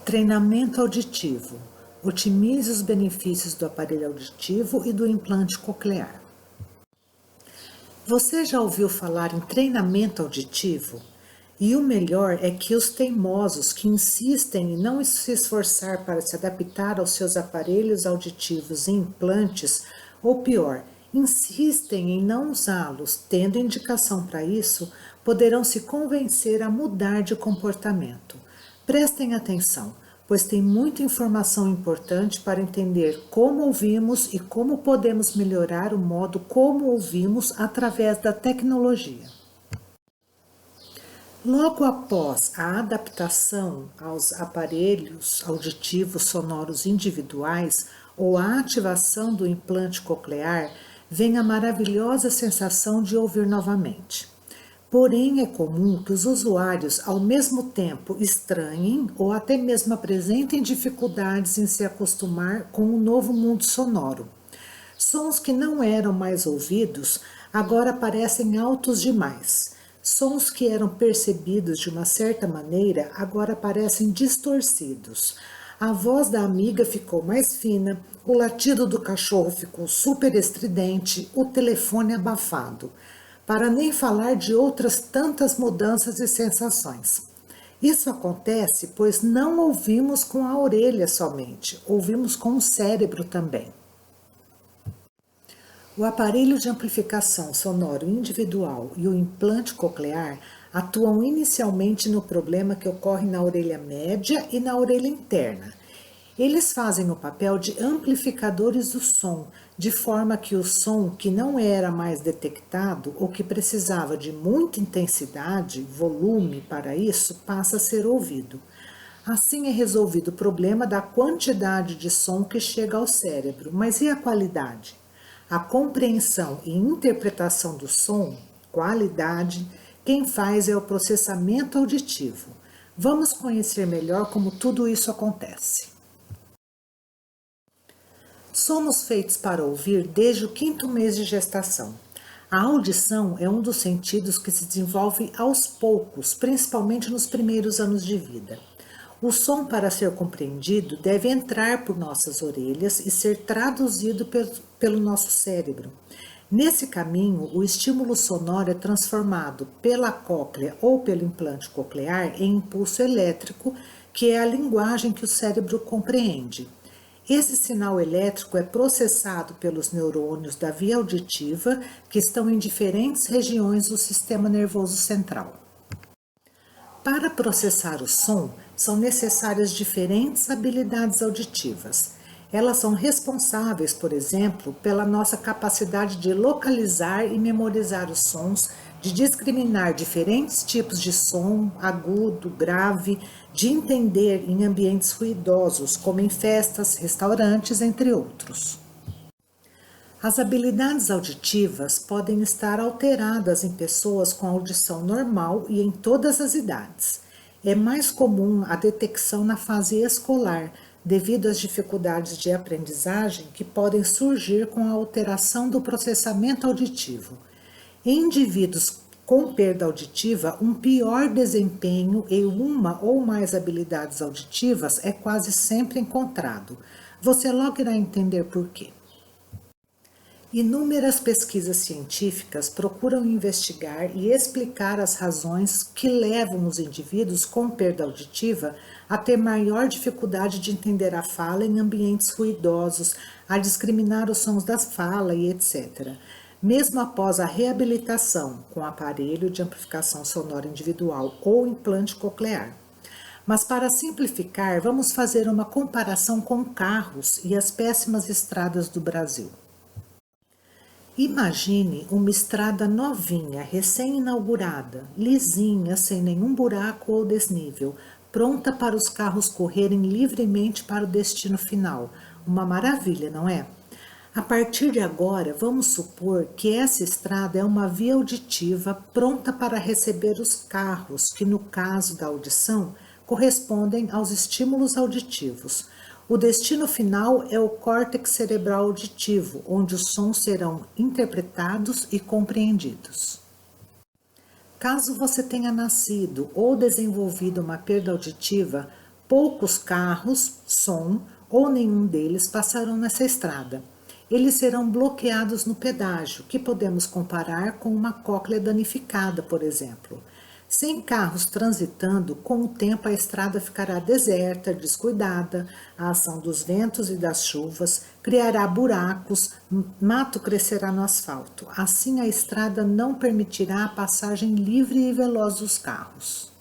Treinamento auditivo. Otimize os benefícios do aparelho auditivo e do implante coclear. Você já ouviu falar em treinamento auditivo? E o melhor é que os teimosos que insistem em não se esforçar para se adaptar aos seus aparelhos auditivos e implantes, ou pior, insistem em não usá-los, tendo indicação para isso, poderão se convencer a mudar de comportamento. Prestem atenção, pois tem muita informação importante para entender como ouvimos e como podemos melhorar o modo como ouvimos através da tecnologia. Logo após a adaptação aos aparelhos auditivos sonoros individuais ou a ativação do implante coclear, vem a maravilhosa sensação de ouvir novamente. Porém, é comum que os usuários, ao mesmo tempo, estranhem ou até mesmo apresentem dificuldades em se acostumar com o novo mundo sonoro. Sons que não eram mais ouvidos agora parecem altos demais. Sons que eram percebidos de uma certa maneira agora parecem distorcidos. A voz da amiga ficou mais fina, o latido do cachorro ficou super estridente, o telefone abafado. Para nem falar de outras tantas mudanças e sensações. Isso acontece pois não ouvimos com a orelha somente, ouvimos com o cérebro também. O aparelho de amplificação sonoro individual e o implante coclear atuam inicialmente no problema que ocorre na orelha média e na orelha interna. Eles fazem o papel de amplificadores do som, de forma que o som que não era mais detectado ou que precisava de muita intensidade, volume para isso, passa a ser ouvido. Assim é resolvido o problema da quantidade de som que chega ao cérebro, mas e a qualidade? A compreensão e interpretação do som, qualidade, quem faz é o processamento auditivo. Vamos conhecer melhor como tudo isso acontece. Somos feitos para ouvir desde o 5º mês de gestação. A audição é um dos sentidos que se desenvolve aos poucos, principalmente nos primeiros anos de vida. O som, para ser compreendido, deve entrar por nossas orelhas e ser traduzido pelo nosso cérebro. Nesse caminho, o estímulo sonoro é transformado pela cóclea ou pelo implante coclear em impulso elétrico, que é a linguagem que o cérebro compreende. Esse sinal elétrico é processado pelos neurônios da via auditiva, que estão em diferentes regiões do sistema nervoso central. Para processar o som, são necessárias diferentes habilidades auditivas. Elas são responsáveis, por exemplo, pela nossa capacidade de localizar e memorizar os sons, de discriminar diferentes tipos de som, agudo, grave, de entender em ambientes ruidosos, como em festas, restaurantes, entre outros. As habilidades auditivas podem estar alteradas em pessoas com audição normal e em todas as idades. É mais comum a detecção na fase escolar, devido às dificuldades de aprendizagem que podem surgir com a alteração do processamento auditivo. Em indivíduos com perda auditiva, um pior desempenho em uma ou mais habilidades auditivas é quase sempre encontrado. Você logo irá entender por quê. Inúmeras pesquisas científicas procuram investigar e explicar as razões que levam os indivíduos com perda auditiva a ter maior dificuldade de entender a fala em ambientes ruidosos, a discriminar os sons da fala e etc. Mesmo após a reabilitação com aparelho de amplificação sonora individual ou implante coclear. Mas para simplificar, vamos fazer uma comparação com carros e as péssimas estradas do Brasil. Imagine uma estrada novinha, recém-inaugurada, lisinha, sem nenhum buraco ou desnível, pronta para os carros correrem livremente para o destino final. Uma maravilha, não é? A partir de agora, vamos supor que essa estrada é uma via auditiva pronta para receber os carros, que no caso da audição, correspondem aos estímulos auditivos. O destino final é o córtex cerebral auditivo, onde os sons serão interpretados e compreendidos. Caso você tenha nascido ou desenvolvido uma perda auditiva, Poucos carros, som ou nenhum deles passarão nessa estrada. Eles serão bloqueados no pedágio, que podemos comparar com uma cóclea danificada, por exemplo. Sem carros transitando, com o tempo a estrada ficará deserta, descuidada, a ação dos ventos e das chuvas criará buracos, mato crescerá no asfalto. Assim, a estrada não permitirá a passagem livre e veloz dos carros.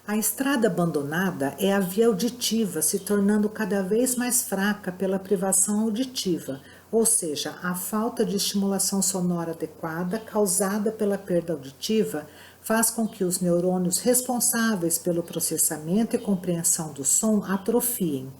A estrada abandonada é a via auditiva, se tornando cada vez mais fraca pela privação auditiva, ou seja, a falta de estimulação sonora adequada causada pela perda auditiva faz com que os neurônios responsáveis pelo processamento e compreensão do som atrofiem.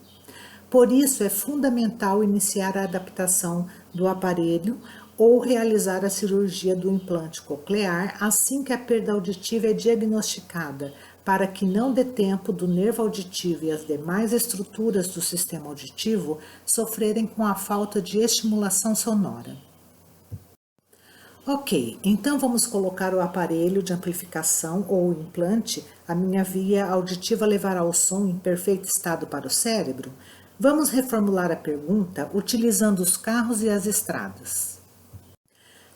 Por isso, é fundamental iniciar a adaptação do aparelho ou realizar a cirurgia do implante coclear assim que a perda auditiva é diagnosticada, para que não dê tempo do nervo auditivo e as demais estruturas do sistema auditivo sofrerem com a falta de estimulação sonora. Ok, então vamos colocar o aparelho de amplificação ou o implante. A minha via auditiva levará o som em perfeito estado para o cérebro? Vamos reformular a pergunta utilizando os carros e as estradas.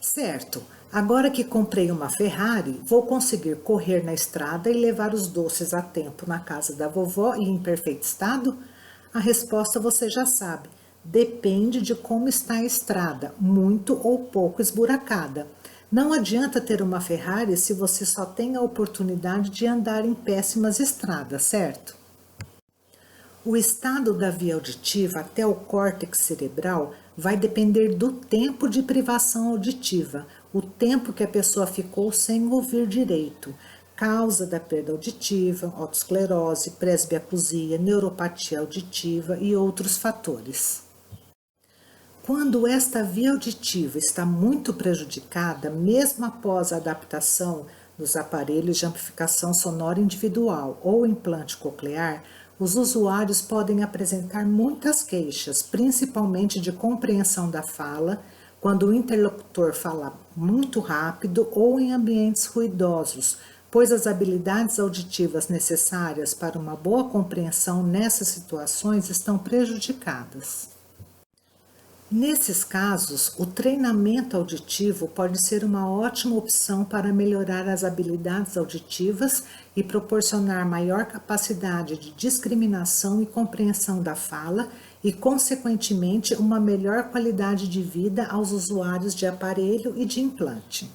Certo, agora que comprei uma Ferrari, vou conseguir correr na estrada e levar os doces a tempo na casa da vovó e em perfeito estado? A resposta você já sabe. Depende de como está a estrada, muito ou pouco esburacada. Não adianta ter uma Ferrari se você só tem a oportunidade de andar em péssimas estradas, certo? O estado da via auditiva até o córtex cerebral vai depender do tempo de privação auditiva, o tempo que a pessoa ficou sem ouvir direito, causa da perda auditiva, otosclerose, presbiacusia, neuropatia auditiva e outros fatores. Quando esta via auditiva está muito prejudicada, mesmo após a adaptação dos aparelhos de amplificação sonora individual ou implante coclear, os usuários podem apresentar muitas queixas, principalmente de compreensão da fala, quando o interlocutor fala muito rápido ou em ambientes ruidosos, pois as habilidades auditivas necessárias para uma boa compreensão nessas situações estão prejudicadas. Nesses casos, o treinamento auditivo pode ser uma ótima opção para melhorar as habilidades auditivas e proporcionar maior capacidade de discriminação e compreensão da fala e, consequentemente, uma melhor qualidade de vida aos usuários de aparelho e de implante.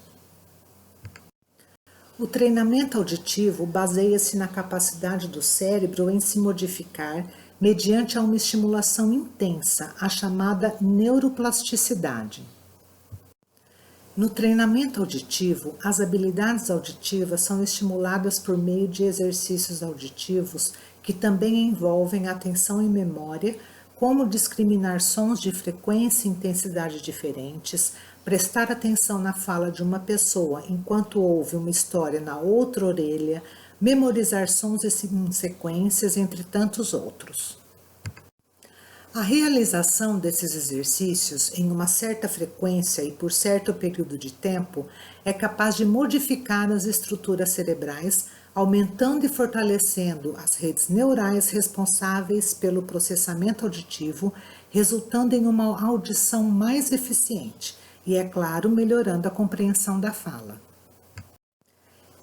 O treinamento auditivo baseia-se na capacidade do cérebro em se modificar mediante uma estimulação intensa, a chamada neuroplasticidade. No treinamento auditivo, as habilidades auditivas são estimuladas por meio de exercícios auditivos que também envolvem atenção e memória, como discriminar sons de frequência e intensidade diferentes, prestar atenção na fala de uma pessoa enquanto ouve uma história na outra orelha, memorizar sons em sequências, entre tantos outros. A realização desses exercícios em uma certa frequência e por certo período de tempo é capaz de modificar as estruturas cerebrais, aumentando e fortalecendo as redes neurais responsáveis pelo processamento auditivo, resultando em uma audição mais eficiente e, é claro, melhorando a compreensão da fala.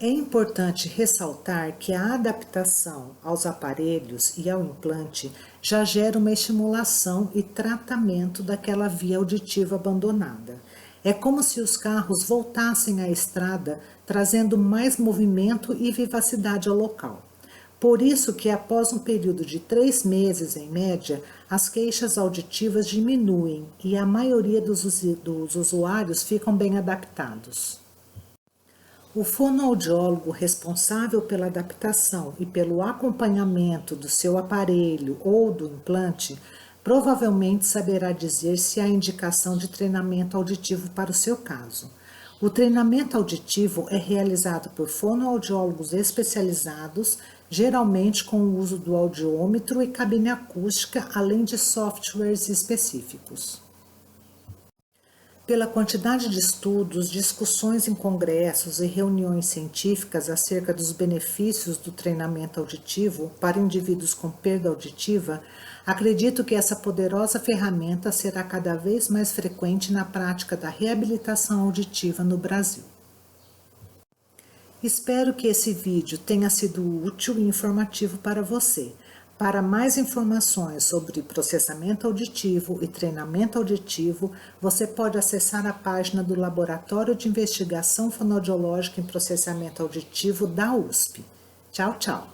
É importante ressaltar que a adaptação aos aparelhos e ao implante já gera uma estimulação e tratamento daquela via auditiva abandonada. É como se os carros voltassem à estrada, trazendo mais movimento e vivacidade ao local. Por isso que após um período de 3 meses, em média, as queixas auditivas diminuem e a maioria dos usuários ficam bem adaptados. O fonoaudiólogo responsável pela adaptação e pelo acompanhamento do seu aparelho ou do implante provavelmente saberá dizer se há indicação de treinamento auditivo para o seu caso. O treinamento auditivo é realizado por fonoaudiólogos especializados, geralmente com o uso do audiômetro e cabine acústica, além de softwares específicos. Pela quantidade de estudos, discussões em congressos e reuniões científicas acerca dos benefícios do treinamento auditivo para indivíduos com perda auditiva, acredito que essa poderosa ferramenta será cada vez mais frequente na prática da reabilitação auditiva no Brasil. Espero que esse vídeo tenha sido útil e informativo para você. Para mais informações sobre processamento auditivo e treinamento auditivo, você pode acessar a página do Laboratório de Investigação Fonoaudiológica em Processamento Auditivo da USP. Tchau, tchau!